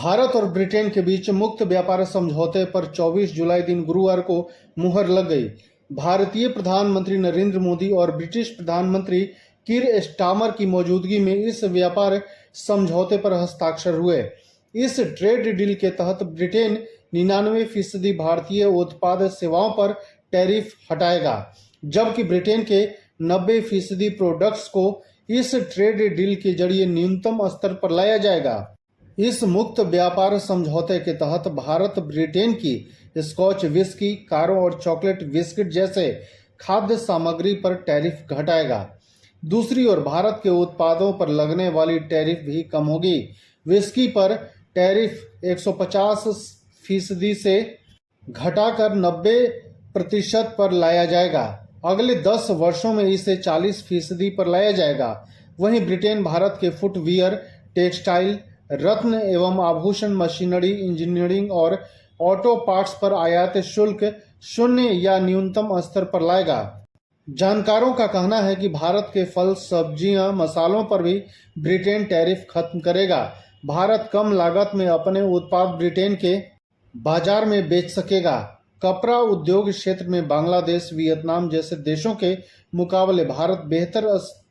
भारत और ब्रिटेन के बीच मुक्त व्यापार समझौते पर 24 जुलाई दिन गुरुवार को मुहर लग गई। भारतीय प्रधानमंत्री नरेंद्र मोदी और ब्रिटिश प्रधानमंत्री कीर स्टारमर की मौजूदगी में इस व्यापार समझौते पर हस्ताक्षर हुए। इस ट्रेड डील के तहत ब्रिटेन 99% भारतीय उत्पाद सेवाओं पर टैरिफ हटाएगा, जबकि ब्रिटेन के 90% प्रोडक्ट्स को इस ट्रेड डील के जरिए न्यूनतम स्तर पर लाया जाएगा। इस मुक्त व्यापार समझौते के तहत भारत ब्रिटेन की स्कॉच विस्की, कारों और चॉकलेट बिस्किट जैसे खाद्य सामग्री पर टैरिफ घटाएगा। दूसरी ओर भारत के उत्पादों पर लगने वाली टैरिफ भी कम होगी। विस्की पर टैरिफ 150% से घटाकर 90% पर लाया जाएगा। अगले 10 वर्षों में इसे 40% पर लाया जाएगा। वहीं ब्रिटेन भारत के फुटवियर, टेक्सटाइल, रत्न एवं आभूषण, मशीनरी, इंजीनियरिंग और ऑटो पार्ट्स पर आयात शुल्क 0 या न्यूनतम स्तर पर लाएगा। जानकारों का कहना है कि भारत के फल, सब्जियां, मसालों पर भी ब्रिटेन टैरिफ खत्म करेगा। भारत कम लागत में अपने उत्पाद ब्रिटेन के बाजार में बेच सकेगा। कपड़ा उद्योग क्षेत्र में बांग्लादेश, वियतनाम जैसे देशों के मुकाबले भारत बेहतर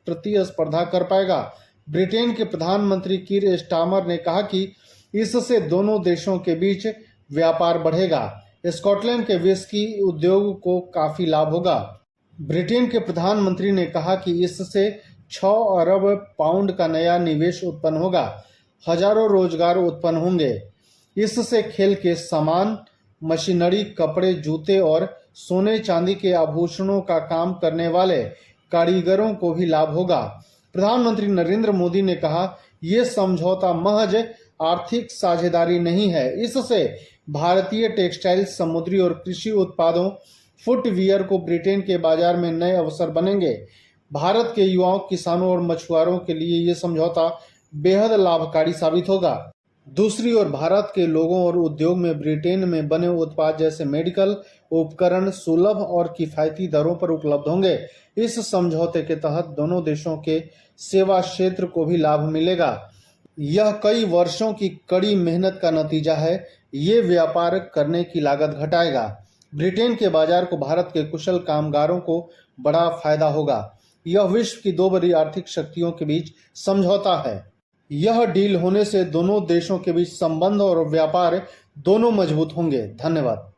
प्रतिस्पर्धा कर पाएगा। ब्रिटेन के प्रधानमंत्री कीर स्टारमर ने कहा कि इससे दोनों देशों के बीच व्यापार बढ़ेगा। स्कॉटलैंड के विस्की उद्योग को काफी लाभ होगा। ब्रिटेन के प्रधानमंत्री ने कहा कि इससे 6 अरब पाउंड का नया निवेश उत्पन्न होगा, हजारों रोजगार उत्पन्न होंगे। इससे खेल के सामान, मशीनरी, कपड़े, जूते और सोने चांदी के आभूषणों का काम करने वाले कारीगरों को भी लाभ होगा। प्रधानमंत्री नरेंद्र मोदी ने कहा, ये समझौता महज आर्थिक साझेदारी नहीं है, इससे भारतीय टेक्सटाइल, समुद्री और कृषि उत्पादों, फुटवियर को ब्रिटेन के बाजार में नए अवसर बनेंगे। भारत के युवाओं, किसानों और मछुआरों के लिए ये समझौता बेहद लाभकारी साबित होगा। दूसरी ओर भारत के लोगों और उद्योग में ब्रिटेन में बने उत्पाद जैसे मेडिकल उपकरण सुलभ और किफायती दरों पर उपलब्ध होंगे। इस समझौते के तहत दोनों देशों के सेवा क्षेत्र को भी लाभ मिलेगा। यह कई वर्षों की कड़ी मेहनत का नतीजा है। ये व्यापार करने की लागत घटाएगा। ब्रिटेन के बाजार को भारत के कुशल कामगारों को बड़ा फायदा होगा। यह विश्व की 2 बड़ी आर्थिक शक्तियों के बीच समझौता है। यह डील होने से दोनों देशों के बीच संबंध और व्यापार दोनों मजबूत होंगे। धन्यवाद।